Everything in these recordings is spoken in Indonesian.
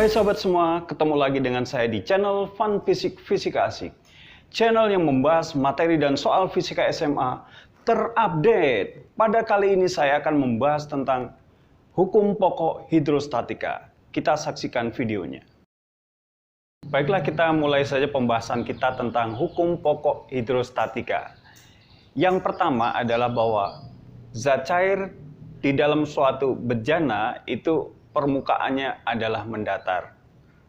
Hai sobat semua, ketemu lagi dengan saya di channel Fun Fisik Fisika Asik. Channel yang membahas materi dan soal fisika SMA terupdate. Pada kali ini saya akan membahas tentang hukum pokok hidrostatika. Kita saksikan videonya. Baiklah, kita mulai saja pembahasan kita tentang hukum pokok hidrostatika. Yang pertama adalah bahwa zat cair di dalam suatu bejana itu permukaannya adalah mendatar.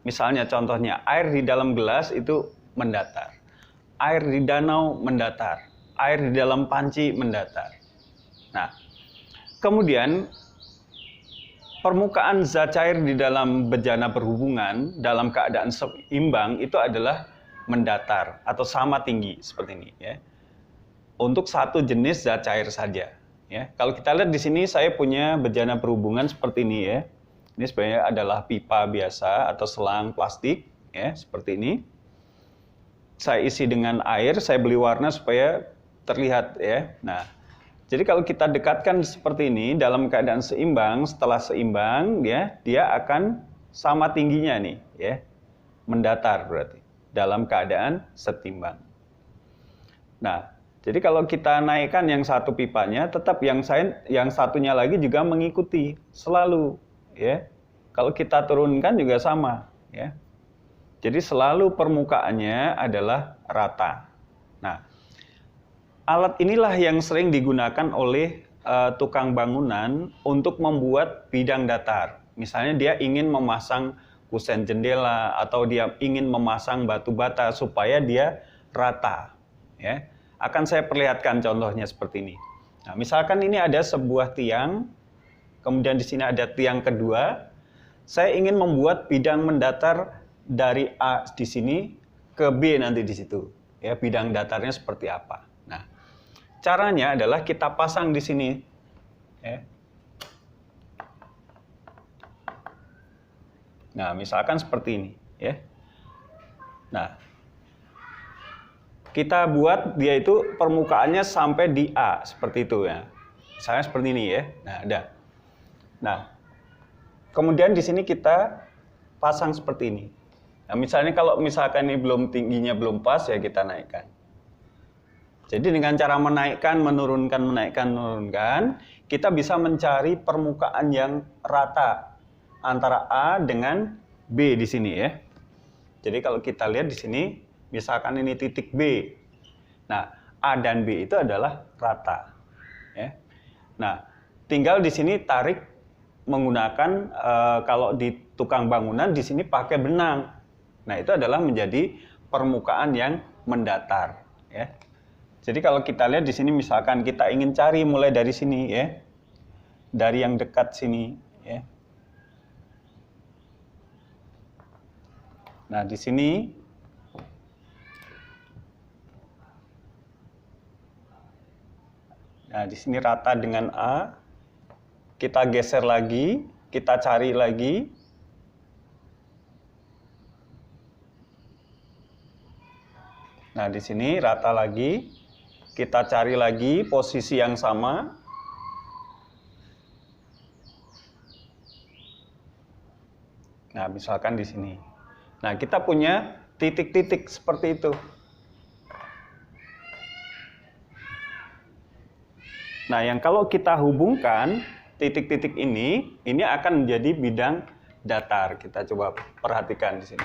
Misalnya contohnya air di dalam gelas itu mendatar. Air di danau mendatar. Air di dalam panci mendatar. Nah, kemudian permukaan zat cair di dalam bejana berhubungan dalam keadaan seimbang itu adalah mendatar atau sama tinggi seperti ini ya. Untuk satu jenis zat cair saja ya. Kalau kita lihat di sini saya punya bejana berhubungan seperti ini ya. Ini sebenarnya adalah pipa biasa atau selang plastik ya, seperti ini. Saya isi dengan air, saya beli warna supaya terlihat ya. Nah, jadi kalau kita dekatkan seperti ini dalam keadaan seimbang, setelah seimbang ya, dia akan sama tingginya nih ya. Mendatar berarti dalam keadaan setimbang. Nah, jadi kalau kita naikkan yang satu pipanya, tetap yang satunya lagi juga mengikuti selalu. Ya, kalau kita turunkan juga sama ya. Jadi selalu permukaannya adalah rata. Nah, alat inilah yang sering digunakan oleh tukang bangunan untuk membuat bidang datar. Misalnya dia ingin memasang kusen jendela atau dia ingin memasang batu bata supaya dia rata ya. Akan saya perlihatkan contohnya seperti ini. Nah, misalkan ini ada sebuah tiang. Kemudian di sini ada tiang kedua. Saya ingin membuat bidang mendatar dari A di sini ke B nanti di situ. Ya, bidang datarnya seperti apa. Nah, caranya adalah kita pasang di sini. Ya. Nah, misalkan seperti ini. Ya. Nah, kita buat dia itu permukaannya sampai di A seperti itu ya. Misalnya seperti ini ya. Nah, ada. Nah, kemudian di sini kita pasang seperti ini. Nah, misalnya kalau misalkan ini tingginya belum pas ya kita naikkan. Jadi dengan cara menaikkan, menurunkan, kita bisa mencari permukaan yang rata antara A dengan B di sini ya. Jadi kalau kita lihat di sini, misalkan ini titik B. Nah, A dan B itu adalah rata. Ya. Nah, tinggal di sini tarik menggunakan kalau di tukang bangunan di sini pakai benang. Nah, itu adalah menjadi permukaan yang mendatar ya. Jadi kalau kita lihat di sini misalkan kita ingin cari mulai dari sini ya. Dari yang dekat sini ya. Nah, di sini rata dengan A. Kita geser lagi, kita cari lagi. Nah, di sini rata lagi. Kita cari lagi posisi yang sama. Nah, misalkan di sini. Nah, kita punya titik-titik seperti itu. Nah, yang kalau kita hubungkan titik-titik ini akan menjadi bidang datar. Kita coba perhatikan di sini.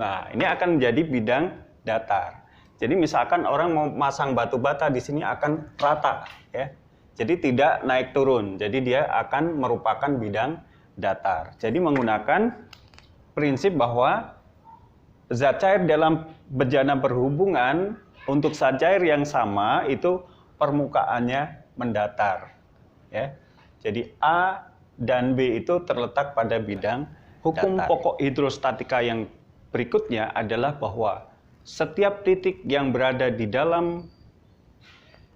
Nah, ini akan menjadi bidang datar. Jadi misalkan orang mau masang batu bata di sini akan rata ya. Jadi tidak naik turun. Jadi dia akan merupakan bidang datar. Jadi menggunakan prinsip bahwa zat cair dalam bejana berhubungan untuk zat cair yang sama itu permukaannya mendatar ya. Jadi A dan B itu terletak pada bidang hukum datar. Pokok hidrostatika yang berikutnya adalah bahwa setiap titik yang berada di dalam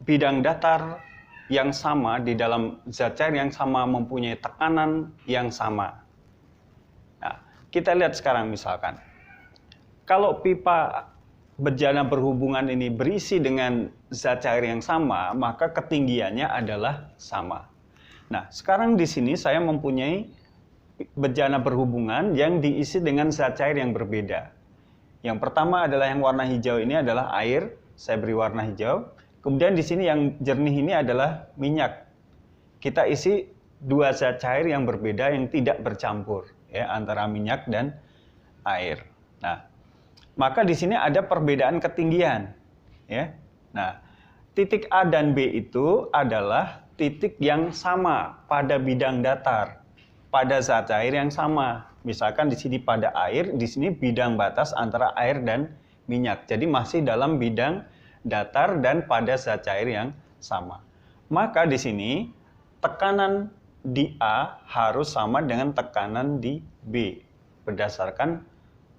bidang datar yang sama, di dalam zat cair yang sama mempunyai tekanan yang sama. Nah, kita lihat sekarang misalkan, kalau pipa bejana berhubungan ini berisi dengan zat cair yang sama, maka ketinggiannya adalah sama. Nah, sekarang di sini saya mempunyai bejana berhubungan yang diisi dengan zat cair yang berbeda. Yang pertama adalah yang warna hijau ini adalah air, saya beri warna hijau. Kemudian di sini yang jernih ini adalah minyak. Kita isi dua zat cair yang berbeda yang tidak bercampur, ya, antara minyak dan air. Nah, maka di sini ada perbedaan ketinggian, ya. Nah, titik A dan B itu adalah titik yang sama pada bidang datar, pada zat cair yang sama. Misalkan di sini pada air, di sini bidang batas antara air dan minyak. Jadi masih dalam bidang datar dan pada zat cair yang sama. Maka di sini tekanan di A harus sama dengan tekanan di B berdasarkan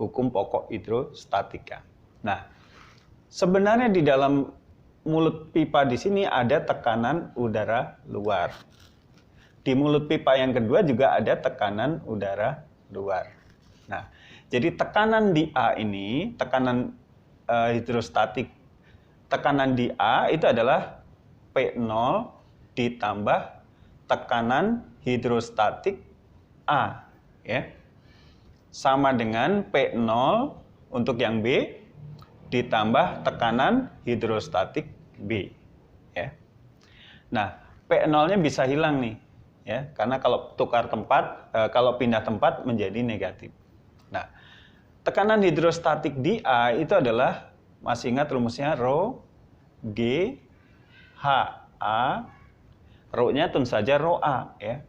hukum pokok hidrostatika. Nah, sebenarnya di dalam mulut pipa di sini ada tekanan udara luar. Di mulut pipa yang kedua juga ada tekanan udara luar. Nah, jadi tekanan di A ini, tekanan hidrostatik, tekanan di A itu adalah P0 ditambah tekanan hidrostatik A, ya. Sama dengan P0 untuk yang B ditambah tekanan hidrostatik B, ya. Nah, P0-nya bisa hilang nih, ya, karena kalau tukar tempat, kalau pindah tempat menjadi negatif. Nah, tekanan hidrostatik di A itu adalah, masih ingat rumusnya, rho G H A, rho-nya tentu saja rho A, ya.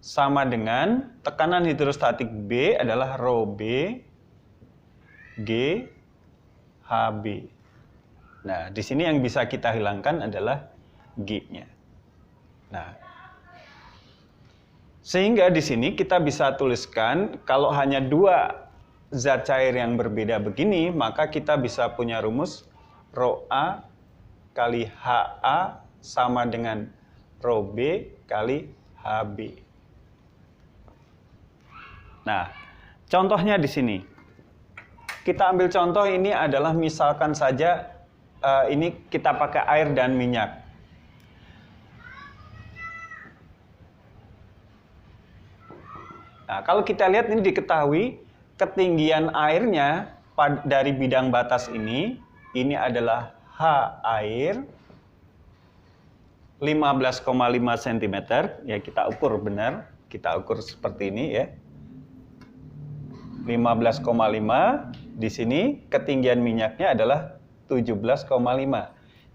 Sama dengan tekanan hidrostatik B adalah rho B G H B. Nah, di sini yang bisa kita hilangkan adalah G-nya. Nah, sehingga di sini kita bisa tuliskan kalau hanya dua zat cair yang berbeda begini, maka kita bisa punya rumus rho A kali HA sama dengan rho B kali HB. Nah, contohnya di sini. Kita ambil contoh ini adalah misalkan saja ini kita pakai air dan minyak. Nah, kalau kita lihat ini diketahui ketinggian airnya dari bidang batas ini adalah H air 15,5 cm, ya kita ukur benar, kita ukur seperti ini ya. 15,5, di sini ketinggian minyaknya adalah 17,5.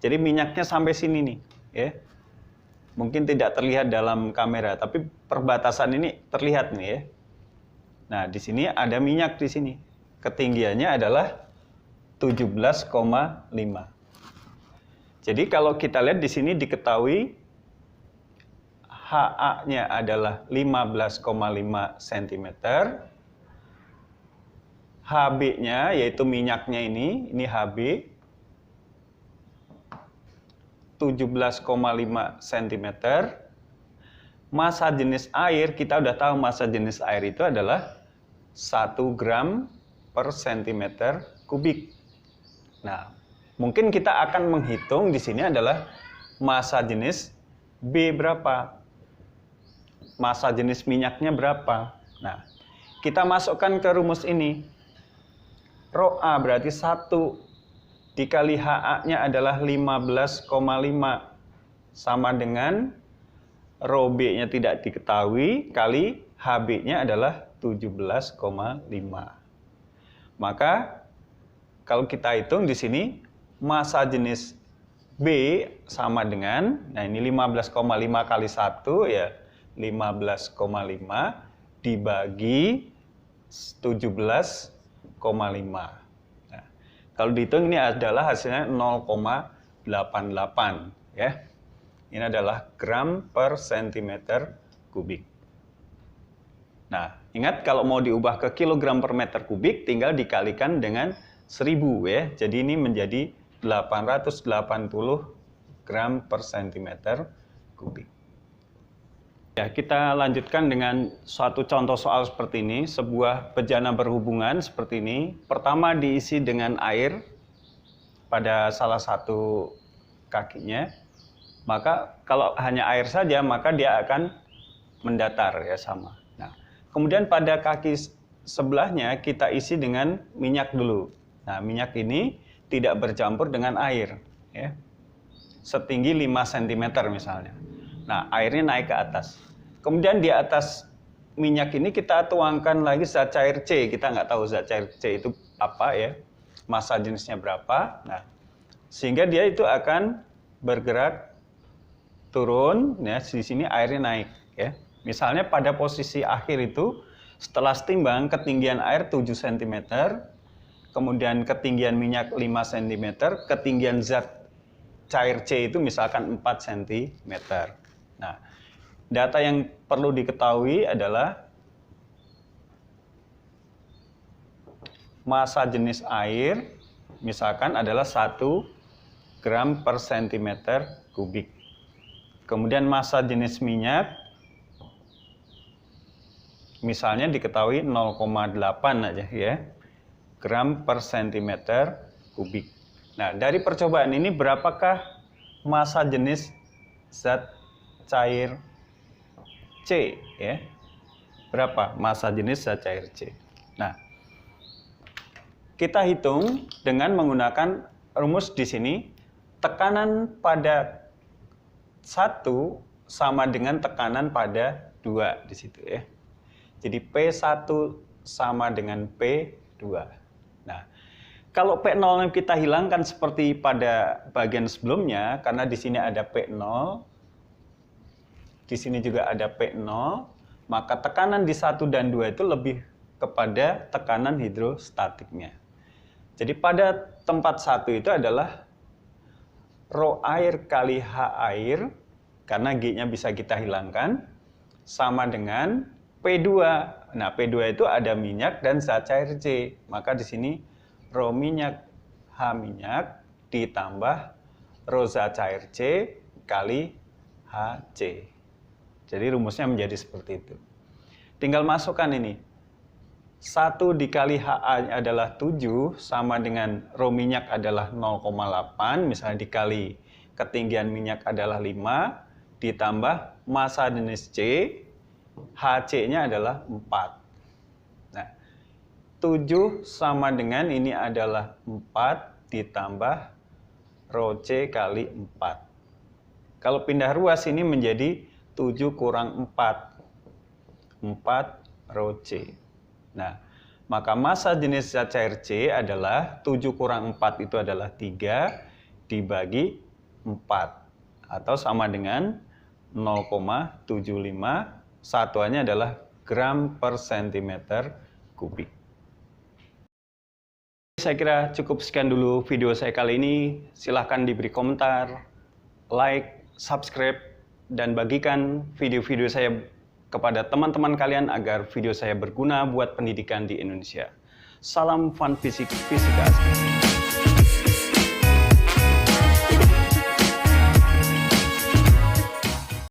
Jadi minyaknya sampai sini nih, ya. Mungkin tidak terlihat dalam kamera, tapi perbatasan ini terlihat nih ya. Nah, di sini ada minyak di sini. Ketinggiannya adalah 17,5. Jadi kalau kita lihat di sini diketahui HA-nya adalah 15,5 cm. HB-nya yaitu minyaknya ini HB 17,5 cm. Massa jenis air, kita udah tahu massa jenis air itu adalah 1 gram per centimeter kubik. Nah, mungkin kita akan menghitung di sini adalah massa jenis B berapa, massa jenis minyaknya berapa. Nah, kita masukkan ke rumus ini. Rho A berarti 1 dikali HA-nya adalah 15,5 sama dengan rho B-nya tidak diketahui kali HB-nya adalah 17,5. Maka kalau kita hitung di sini massa jenis B sama dengan, nah ini 15,5 kali 1 ya 15,5 dibagi 17,5. Nah, kalau dihitung ini adalah hasilnya 0,88 ya. Ini adalah gram per centimeter kubik. Nah, ingat kalau mau diubah ke kilogram per meter kubik tinggal dikalikan dengan 1000 ya. Jadi ini menjadi 880 gram per centimeter kubik. Ya, kita lanjutkan dengan suatu contoh soal seperti ini. Sebuah bejana berhubungan seperti ini. Pertama diisi dengan air pada salah satu kakinya. Maka kalau hanya air saja, maka dia akan mendatar ya sama. Nah, kemudian pada kaki sebelahnya kita isi dengan minyak dulu. Nah, minyak ini tidak bercampur dengan air ya. Setinggi 5 cm misalnya. Nah, airnya naik ke atas. Kemudian di atas minyak ini kita tuangkan lagi zat cair C. Kita nggak tahu zat cair C itu apa ya, massa jenisnya berapa. Nah, sehingga dia itu akan bergerak turun. Ya, di sini airnya naik. Ya, misalnya pada posisi akhir itu setelah setimbang ketinggian air 7 cm, kemudian ketinggian minyak 5 cm, ketinggian zat cair C itu misalkan 4 cm. Nah, data yang perlu diketahui adalah massa jenis air misalkan adalah 1 gram per centimeter kubik. Kemudian massa jenis minyak misalnya diketahui 0,8 aja ya, gram per centimeter kubik. Nah, dari percobaan ini berapakah massa jenis zat cair C ya? Berapa massa jenis zat cair C? Nah, kita hitung dengan menggunakan rumus di sini. Tekanan pada 1 sama dengan tekanan pada 2 di situ ya. Jadi P1 sama dengan P2. Nah, kalau P0 kita hilangkan seperti pada bagian sebelumnya, karena di sini ada P0, di sini juga ada P0, maka tekanan di 1 dan 2 itu lebih kepada tekanan hidrostatiknya. Jadi pada tempat 1 itu adalah rho air kali H air, karena G-nya bisa kita hilangkan, sama dengan P2. Nah, P2 itu ada minyak dan zat cair C. Maka di sini rho minyak H minyak ditambah rho zat cair C kali HC. Jadi rumusnya menjadi seperti itu. Tinggal masukkan ini. 1 dikali HA adalah 7 sama dengan rho minyak adalah 0,8. Misalnya dikali ketinggian minyak adalah 5. Ditambah massa jenis C. HC-nya adalah 4. Nah, 7 sama dengan ini adalah 4 ditambah rho C kali 4. Kalau pindah ruas ini menjadi 7 kurang 4. 4 rho C. Nah, maka massa jenis zat cair C adalah 7 kurang 4 itu adalah 3 dibagi 4. Atau sama dengan 0,75. Satuannya adalah gram per centimeter kubik. Saya kira cukup sekian dulu video saya kali ini. Silahkan diberi komentar, like, subscribe, dan bagikan video-video saya kepada teman-teman kalian agar video saya berguna buat pendidikan di Indonesia. Salam fun fisika.